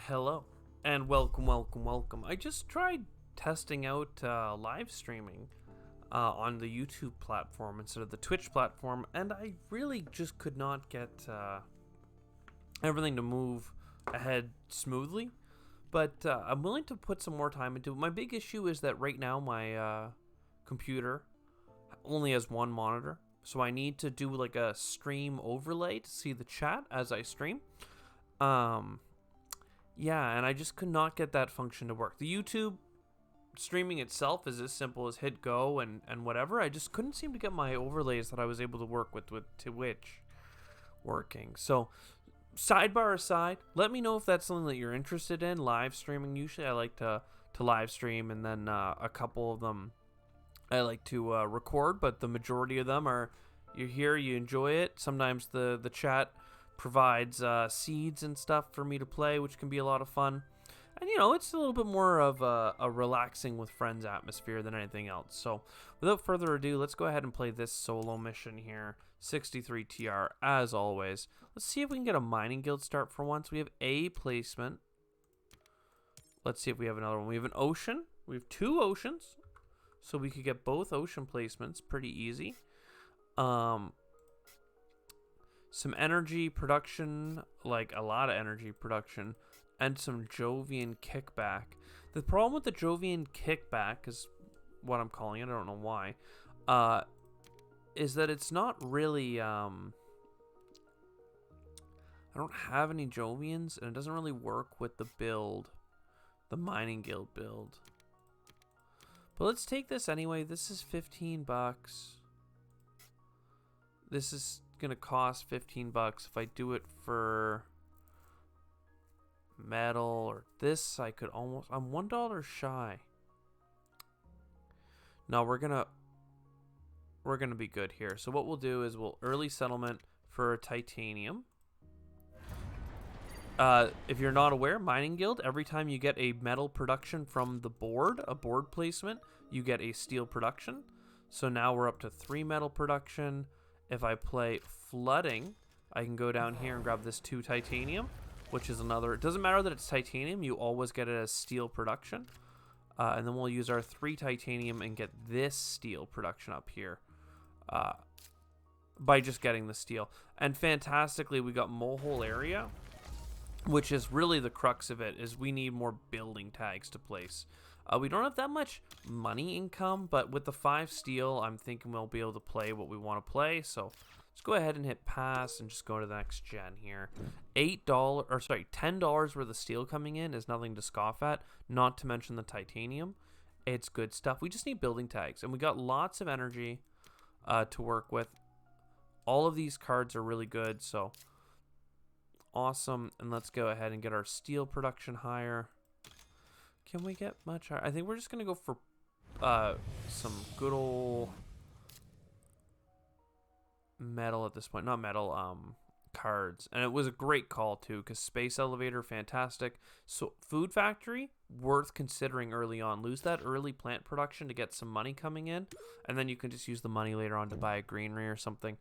Hello, and welcome. I just tried testing out live streaming on the YouTube platform instead of the Twitch platform, and I really just could not get everything to move ahead smoothly. But I'm willing to put some more time into it. My big issue is that right now my computer only has one monitor, so I need to do like a stream overlay to see the chat as I stream. Um, Yeah, and I just could not get that function to work. The YouTube streaming itself is as simple as hit go and whatever. I just couldn't seem to get my overlays that I was able to work with Twitch working. So, sidebar aside, let me know if that's something that you're interested in. Live streaming, usually I like to live stream, and then a couple of them I like to record, but the majority of them are you're here, you enjoy it. Sometimes the chat provides seeds and stuff for me to play, which can be a lot of fun. And it's a little bit more of a relaxing with friends atmosphere than anything else. So without further ado, let's go ahead and play this solo mission here. 63 TR as always. Let's see if we can get a mining guild start for once. We have a placement. Let's see if we have another one. We have an ocean. We have two oceans. So we could get both ocean placements pretty easy. Some energy production, like a lot of energy production, and some Jovian kickback. The problem with the Jovian kickback is what I'm calling it. I don't know why. Is that it's not really. I don't have any Jovians, and it doesn't really work with the build, the mining guild build. But let's take this anyway. This is $15. This is gonna cost $15 if I do it for metal or this. I could almost. I'm $1 shy. No, we're gonna be good here. So what we'll do is we'll early settlement for titanium. If you're not aware, Mining Guild, every time you get a metal production from the board, a board placement, you get a steel production. So now we're up to 3 metal production. If I play flooding, I can go down here and grab this 2 titanium, which is another. It doesn't matter that it's titanium, you always get it as steel production. And then we'll use our 3 titanium and get this steel production up here by just getting the steel. And fantastically, we got Mohole area, which is really the crux of it, is we need more building tags to place. We don't have that much money income, but with the 5 steel, I'm thinking we'll be able to play what we want to play. So let's go ahead and hit pass and just go to the next gen here. $10 worth of steel coming in is nothing to scoff at, not to mention the titanium. It's good stuff. We just need building tags, and we got lots of energy to work with. All of these cards are really good, so awesome. And let's go ahead and get our steel production higher. Can we get much higher? I think we're just going to go for some good old metal at this point. Not metal, cards. And it was a great call, too, because Space Elevator, fantastic. So, Food Factory, worth considering early on. Lose that early plant production to get some money coming in, and then you can just use the money later on to buy a greenery or something.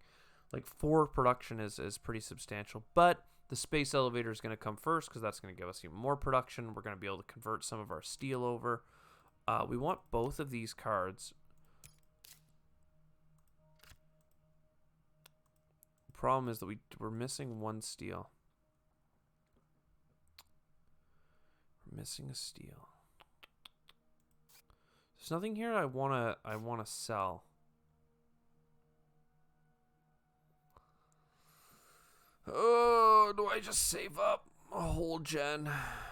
Like, 4 production is pretty substantial, but the Space Elevator is going to come first because that's going to give us even more production. We're going to be able to convert some of our steel over. We want both of these cards. The problem is that we're missing 1 steel. We're missing a steel. There's nothing here I wanna sell. Oh, do I just save up a whole gen?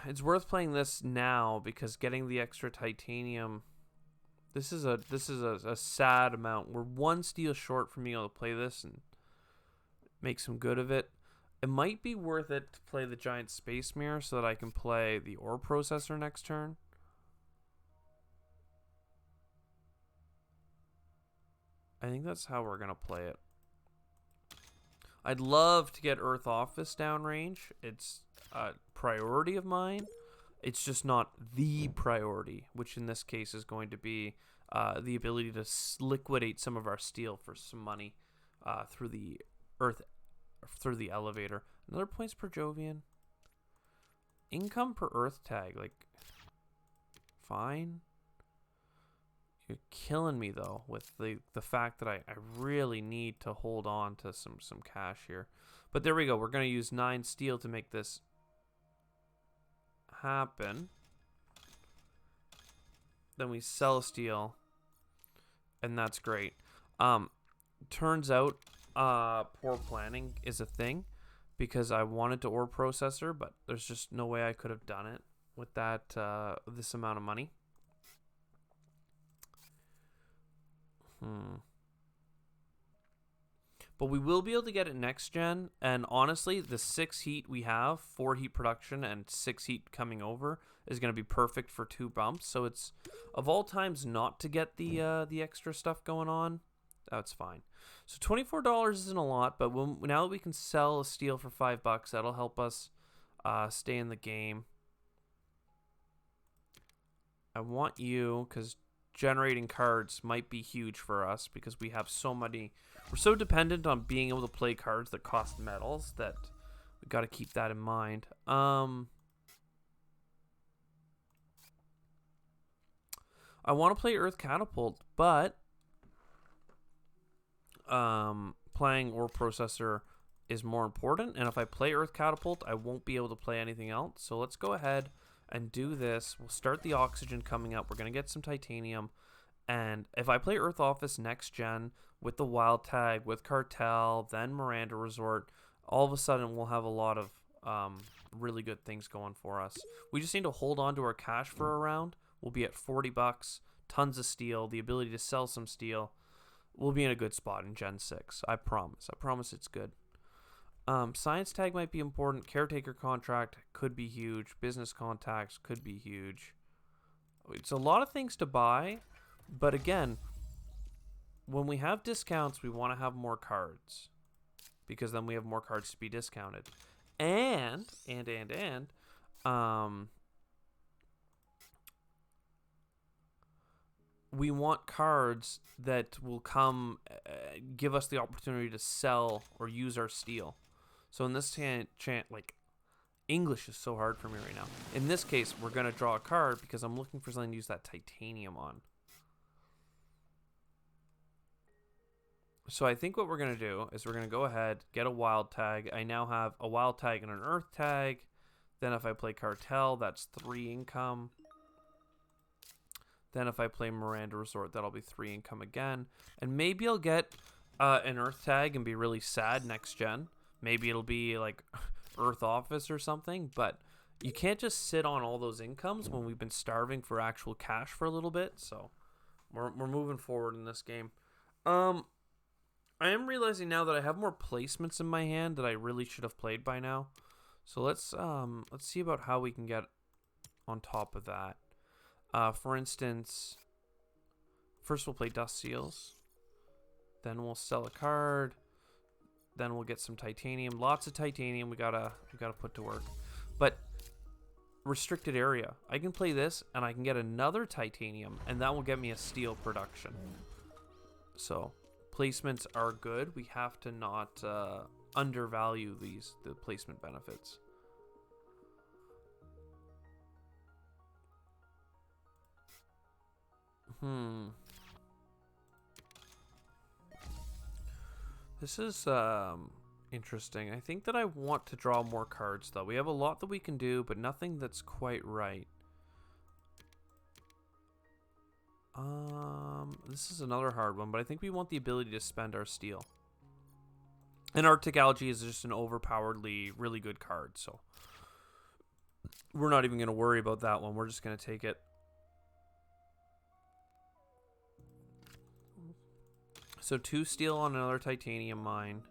It's worth playing this now because getting the extra titanium. This is a sad amount. We're 1 steel short from being able to play this and make some good of it. It might be worth it to play the giant space mirror so that I can play the ore processor next turn. I think that's how we're gonna play it. I'd love to get Earth Office downrange. It's a priority of mine. It's just not the priority, which in this case is going to be the ability to liquidate some of our steel for some money through the elevator. Another points per Jovian. income per earth tag, like, fine. You're killing me though with the fact that I really need to hold on to some cash here. But there we go. We're gonna use 9 steel to make this happen. Then we sell steel, and that's great. Turns out poor planning is a thing, because I wanted to ore processor, but there's just no way I could have done it with that this amount of money. But we will be able to get it next gen, and honestly, the 6 heat we have, 4 heat production and 6 heat coming over, is going to be perfect for 2 bumps. So it's, of all times not to get the extra stuff going on, that's fine. So $24 isn't a lot, but now that we can sell a steel for $5, that'll help us stay in the game. I want you, because generating cards might be huge for us, because we have so many. We're so dependent on being able to play cards that cost metals that we got to keep that in mind. I want to play Earth Catapult, but playing Ore Processor is more important, and if I play Earth Catapult, I won't be able to play anything else. So let's go ahead and do this. We'll start the oxygen coming up. We're going to get some titanium, and if I play Earth Office next gen with the wild tag, with Cartel, then Miranda Resort, all of a sudden we'll have a lot of really good things going for us. We just need to hold on to our cash for a round. We'll be at $40, tons of steel, the ability to sell some steel. We'll be in a good spot in Gen 6. I promise. I promise it's good. Science tag might be important. Caretaker contract could be huge. Business contacts could be huge. It's a lot of things to buy, but again, when we have discounts, we want to have more cards, because then we have more cards to be discounted. And we want cards that will come give us the opportunity to sell or use our steel. So in this like, English is so hard for me right now. In this case, we're going to draw a card because I'm looking for something to use that titanium on. So I think what we're going to do is we're going to go ahead, get a wild tag. I now have a wild tag and an earth tag. Then if I play Cartel, that's 3 income. Then if I play Miranda Resort, that'll be 3 income again. And maybe I'll get an earth tag and be really sad next gen. Maybe it'll be like Earth Office or something. But you can't just sit on all those incomes when we've been starving for actual cash for a little bit. So we're moving forward in this game. I am realizing now that I have more placements in my hand that I really should have played by now. So let's see about how we can get on top of that. For instance, first we'll play Dust Seals. Then we'll sell a card. Then we'll get some titanium. Lots of titanium we gotta put to work. But restricted area. I can play this and I can get another titanium, and that will get me a steel production. So placements are good. We have to not undervalue the placement benefits. This is interesting. I think that I want to draw more cards, though. We have a lot that we can do, but nothing that's quite right. This is another hard one, but I think we want the ability to spend our steel. And Arctic Algae is just an overpoweredly really good card, so we're not even going to worry about that one. We're just going to take it. So 2 steel on another titanium mine.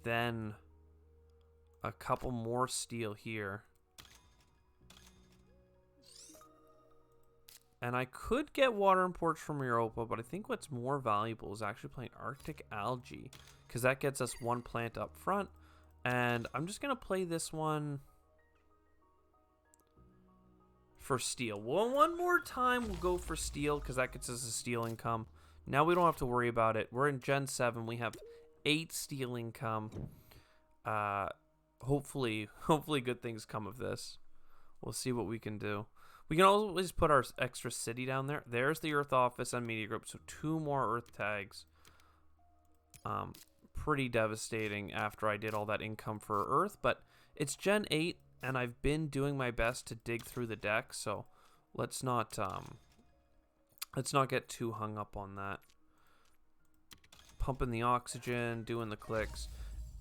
Then a couple more steel here. And I could get water imports from Europa, but I think what's more valuable is actually playing Arctic Algae, because that gets us 1 plant up front. And I'm just going to play this one for steel. Well, one more time we'll go for steel, because that gets us a steel income. Now we don't have to worry about it. We're in Gen 7. We have 8 steel income. Hopefully good things come of this. We'll see what we can do. We can always put our extra city down there. There's the Earth office and media group. So 2 more Earth tags. Pretty devastating after I did all that income for Earth. But it's Gen 8, and I've been doing my best to dig through the deck. So let's not get too hung up on that. Pumping the oxygen, doing the clicks.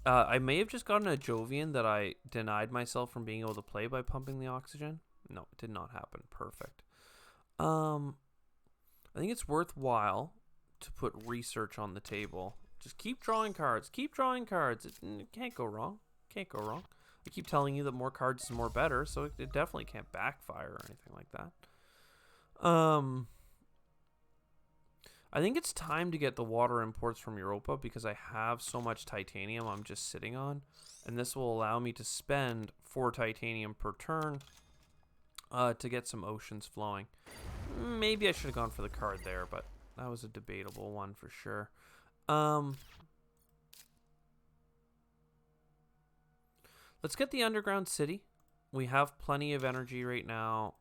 I may have just gotten a Jovian that I denied myself from being able to play by pumping the oxygen. No, it did not happen. Perfect. I think it's worthwhile to put research on the table. Just keep drawing cards. Keep drawing cards. It can't go wrong. Can't go wrong. I keep telling you that more cards is more better, so it definitely can't backfire or anything like that. I think it's time to get the water imports from Europa because I have so much titanium I'm just sitting on. And this will allow me to spend 4 titanium per turn to get some oceans flowing. Maybe I should have gone for the card there, but that was a debatable one for sure. Let's get the underground city. We have plenty of energy right now.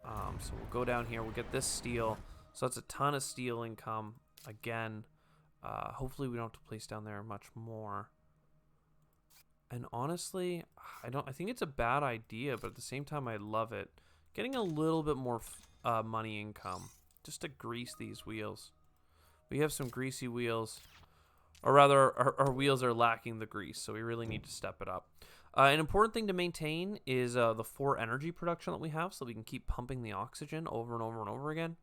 So we'll go down here. We'll get this steel. So that's a ton of steel income. Again, hopefully we don't have to place down there much more. And honestly, I think it's a bad idea, but at the same time, I love it. Getting a little bit more money income just to grease these wheels. We have some greasy wheels, or rather, our wheels are lacking the grease, so we really need to step it up. An important thing to maintain is the 4 energy production that we have, so we can keep pumping the oxygen over and over and over again.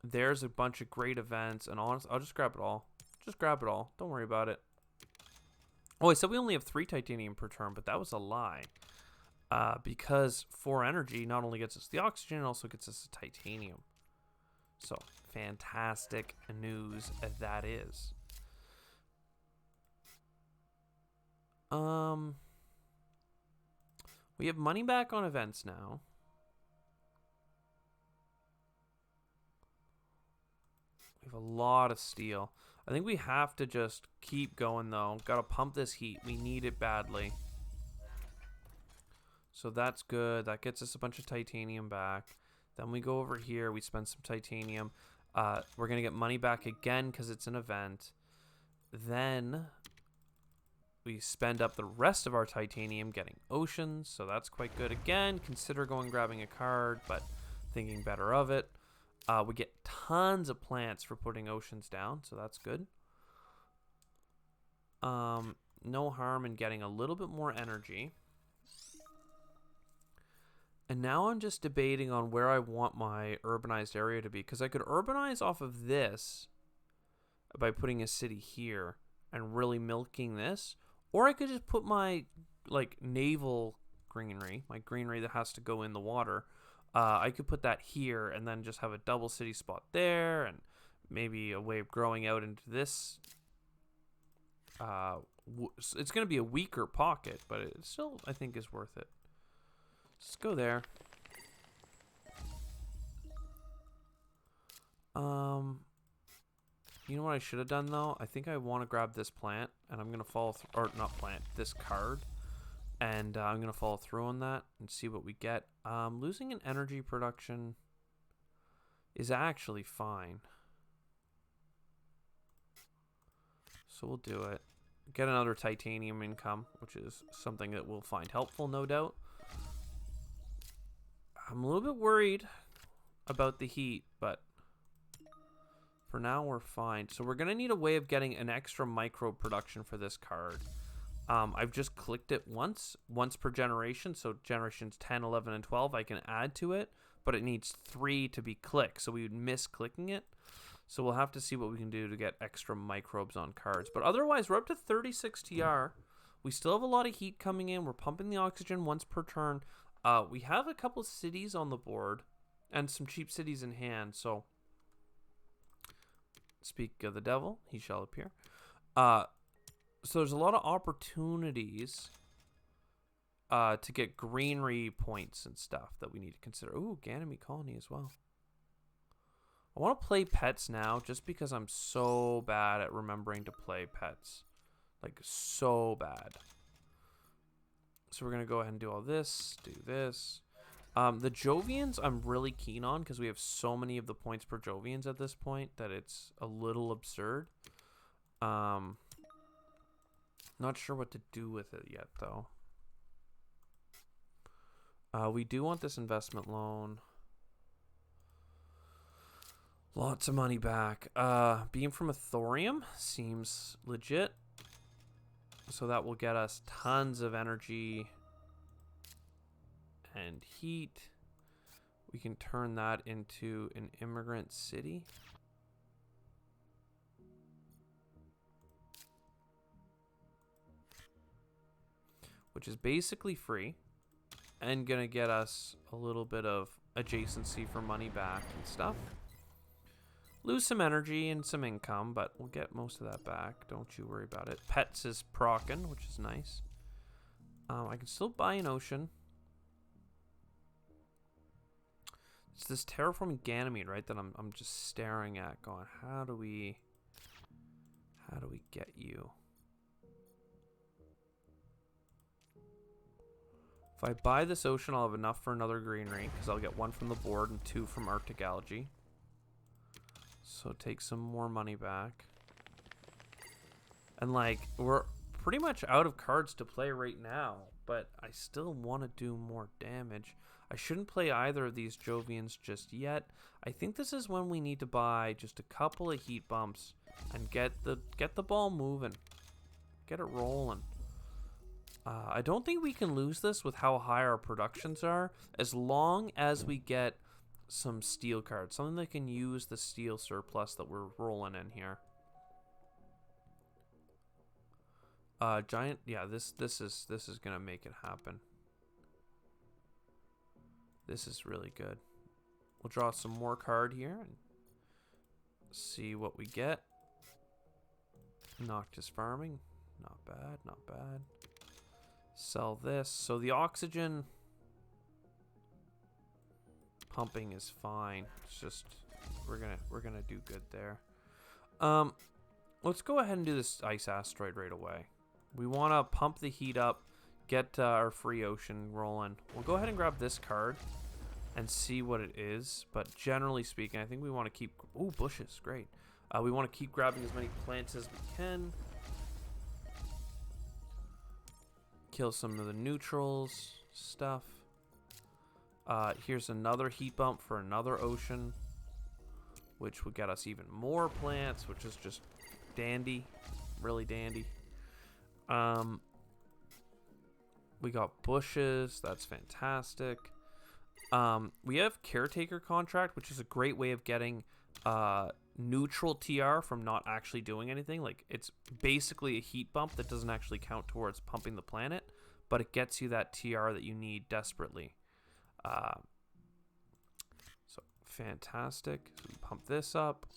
There's a bunch of great events, and honestly, I'll just grab it all. Just grab it all. Don't worry about it. Oh, I said we only have 3 titanium per turn, but that was a lie. Because 4 energy not only gets us the oxygen, it also gets us the titanium. So, fantastic news that is. We have money back on events now. We have a lot of steel. I think we have to just keep going, though. Gotta pump this heat. We need it badly. So that's good. That gets us a bunch of titanium back. Then we go over here. We spend some titanium. We're going to get money back again because it's an event. Then we spend up the rest of our titanium getting oceans. So that's quite good. Again, consider going grabbing a card, but thinking better of it. We get tons of plants for putting oceans down, so that's good. No harm in getting a little bit more energy. And now I'm just debating on where I want my urbanized area to be, because I could urbanize off of this by putting a city here and really milking this, or I could just put my naval greenery, my greenery that has to go in the water. I could put that here and then just have a double city spot there, and maybe a way of growing out into this. It's going to be a weaker pocket, but it still, I think, is worth it. Let's go there. You know what I should have done, though? I think I want to grab this plant, and I'm going to follow through, or not plant, this card. And I'm going to follow through on that and see what we get. Losing an energy production is actually fine. So we'll do it. Get another titanium income, which is something that we'll find helpful, no doubt. I'm a little bit worried about the heat, but for now we're fine. So we're going to need a way of getting an extra micro production for this card. I've just clicked it once per generation. So generations 10, 11, and 12, I can add to it, but it needs 3 to be clicked. So we would miss clicking it. So we'll have to see what we can do to get extra microbes on cards. But otherwise, we're up to 36 TR. We still have a lot of heat coming in. We're pumping the oxygen once per turn. We have a couple cities on the board and some cheap cities in hand. So speak of the devil, he shall appear. So there's a lot of opportunities to get greenery points and stuff that we need to consider. Ooh, Ganymede Colony as well. I want to play pets now just because I'm so bad at remembering to play pets. Like, so bad. So we're going to go ahead and do all this, do this. The Jovians I'm really keen on because we have so many of the points per Jovians at this point that it's a little absurd. Not sure what to do with it yet, though. We do want this investment loan. Lots of money back. Beam from a thorium seems legit. So that will get us tons of energy and heat. We can turn that into an immigrant city. Which is basically free and gonna get us a little bit of adjacency for money back and stuff. Lose some energy and some income, but we'll get most of that back. Don't you worry about it. Pets is procking, which is nice. I can still buy an ocean. It's this terraforming Ganymede, right, that I'm just staring at going, how do we get you? If I buy this ocean, I'll have enough for another greenery, because I'll get 1 from the board and 2 from Arctic algae. So take some more money back. And like, we're pretty much out of cards to play right now, but I still want to do more damage. I shouldn't play either of these Jovians just yet. I think this is when we need to buy just a couple of heat bumps and get the ball moving. Get it rolling. I don't think we can lose this with how high our productions are, as long as we get some steel cards, something that can use the steel surplus that we're rolling in here. Giant, yeah, this is gonna make it happen. This is really good. We'll draw some more card here and see what we get. Noctis farming, not bad, not bad. Sell this. So the oxygen pumping is fine. It's just we're gonna do good there. Let's go ahead and do this ice asteroid right away. We want to pump the heat up, get our free ocean rolling. We'll go ahead and grab this card and see what it is. But generally speaking, I think we want to keep. Ooh, bushes, great. We want to keep grabbing as many plants as we can. Kill some of the neutrals stuff. Here's another heat bump for another ocean, which would get us even more plants, which is just dandy, really dandy. We got bushes, that's fantastic. We have caretaker contract, which is a great way of getting neutral TR from not actually doing anything. Like, it's basically a heat bump that doesn't actually count towards pumping the planet, but it gets you that TR that you need desperately. So fantastic. So we pump this up.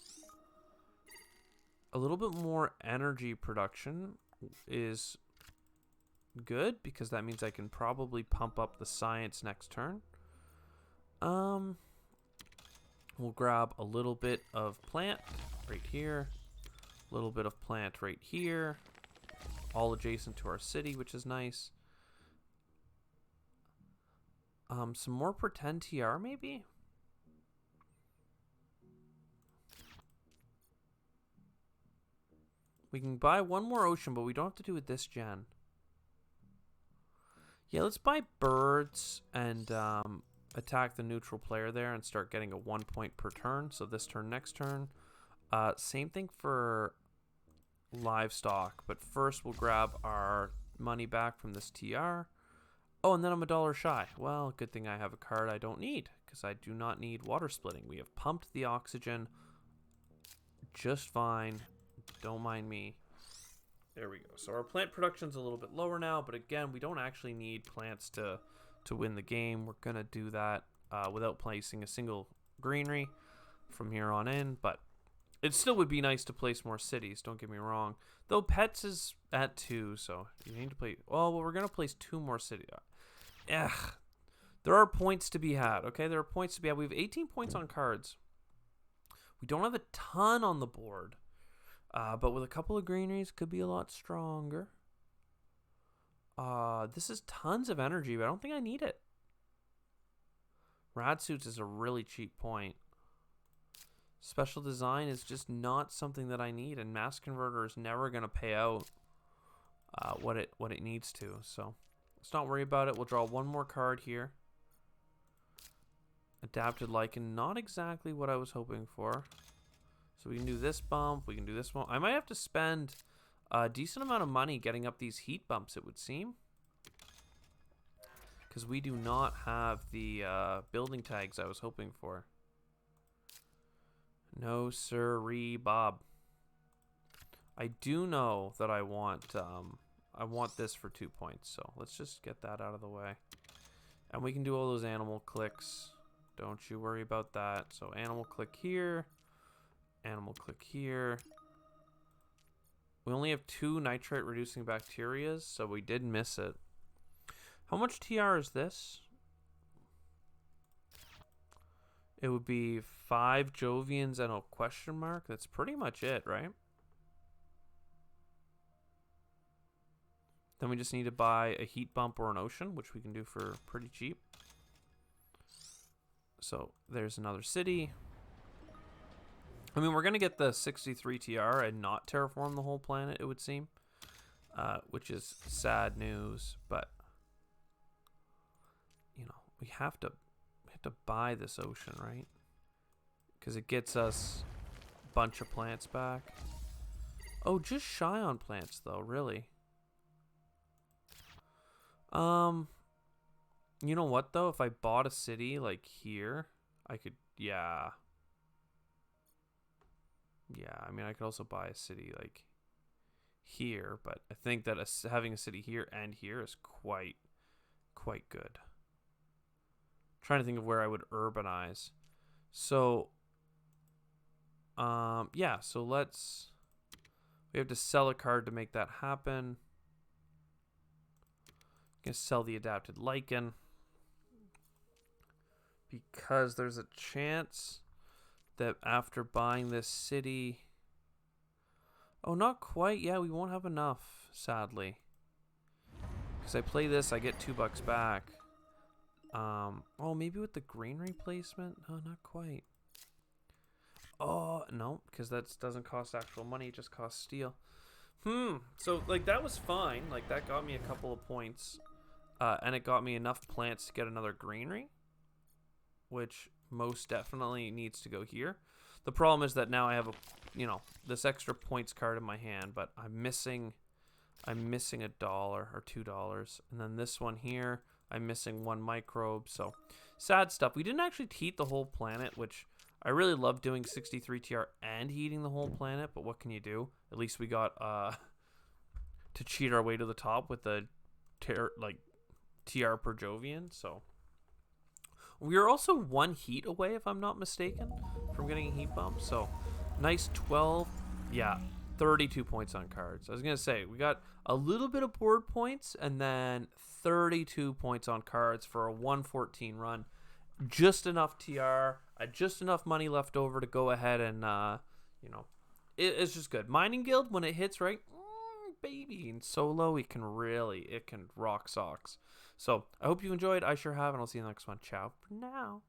A little bit more energy production is good because that means I can probably pump up the science next turn. We'll grab a little bit of plant right here, a little bit of plant right here, all adjacent to our city, which is nice. Some more pretend TR maybe? We can buy one more ocean, but we don't have to do it this gen. Yeah, let's buy birds and attack the neutral player there and start getting a 1 point per turn. So this turn, next turn. Same thing for livestock, but first we'll grab our money back from this TR. Oh, and then I'm $1 shy. Well, good thing I have a card I don't need, because I do not need water splitting. We have pumped the oxygen just fine. Don't mind me. There we go. So our plant production's a little bit lower now, but again, we don't actually need plants to win the game. We're going to do that without placing a single greenery from here on in, but it still would be nice to place more cities, don't get me wrong. Though pets is at 2, so you need to play... well, we're going to place 2 more cities. There are points to be had, okay? There are points to be had. We have 18 points on cards. We don't have a ton on the board, but with a couple of greeneries, could be a lot stronger. This is tons of energy, but I don't think I need it. Rad suits is a really cheap point. Special design is just not something that I need, and mass converter is never going to pay out what it needs to. So let's not worry about it. We'll draw one more card here. Adapted Lichen, not exactly what I was hoping for. So we can do this bump. We can do this one. I might have to spend a decent amount of money getting up these heat bumps, it would seem. Because we do not have the building tags I was hoping for. No sirree, Bob. I do know that I want this for 2 points, so let's just get that out of the way. And we can do all those animal clicks. Don't you worry about that. So animal click here. Animal click here. We only have 2 nitrate reducing bacterias, so we did miss it. How much TR is this? It would be 5 Jovians and a question mark. That's pretty much it, right? Then we just need to buy a heat bump or an ocean, which we can do for pretty cheap. So there's another city. I mean, we're going to get the 63 TR and not terraform the whole planet, it would seem. Which is sad news, but you know, we have to buy this ocean, right? Because it gets us a bunch of plants back. Oh, just shy on plants though, really. You know what though? If I bought a city like here, I could, yeah. Yeah, I mean, I could also buy a city like here, but I think that having a city here and here is quite good. Trying to think of where I would urbanize. So, yeah, so we have to sell a card to make that happen. Gonna sell the adapted lichen because there's a chance that after buying this city, oh, not quite. Yeah, we won't have enough, sadly. Because I play this, I get $2 back. Oh, maybe with the green replacement? No, not quite. Oh, no, because that doesn't cost actual money, it just costs steel. So, like, that was fine. Like, that got me a couple of points. And it got me enough plants to get another greenery, which most definitely needs to go here. The problem is that now I have this extra points card in my hand, but I'm missing $1 or $2. And then this one here, I'm missing 1 microbe. So sad stuff. We didn't actually heat the whole planet, which I really love doing 63 TR and heating the whole planet, but what can you do? At least we got to cheat our way to the top with the TR per Jovian. So we are also 1 heat away, if I'm not mistaken, from getting a heat bump. So nice 12. Yeah, 32 points on cards. I was going to say, we got a little bit of board points and then 32 points on cards for a 114 run. Just enough TR, just enough money left over to go ahead and, it's just good. Mining Guild, when it hits right, baby, in solo, it can rock socks. So I hope you enjoyed. I sure have, and I'll see you in the next one. Ciao for now.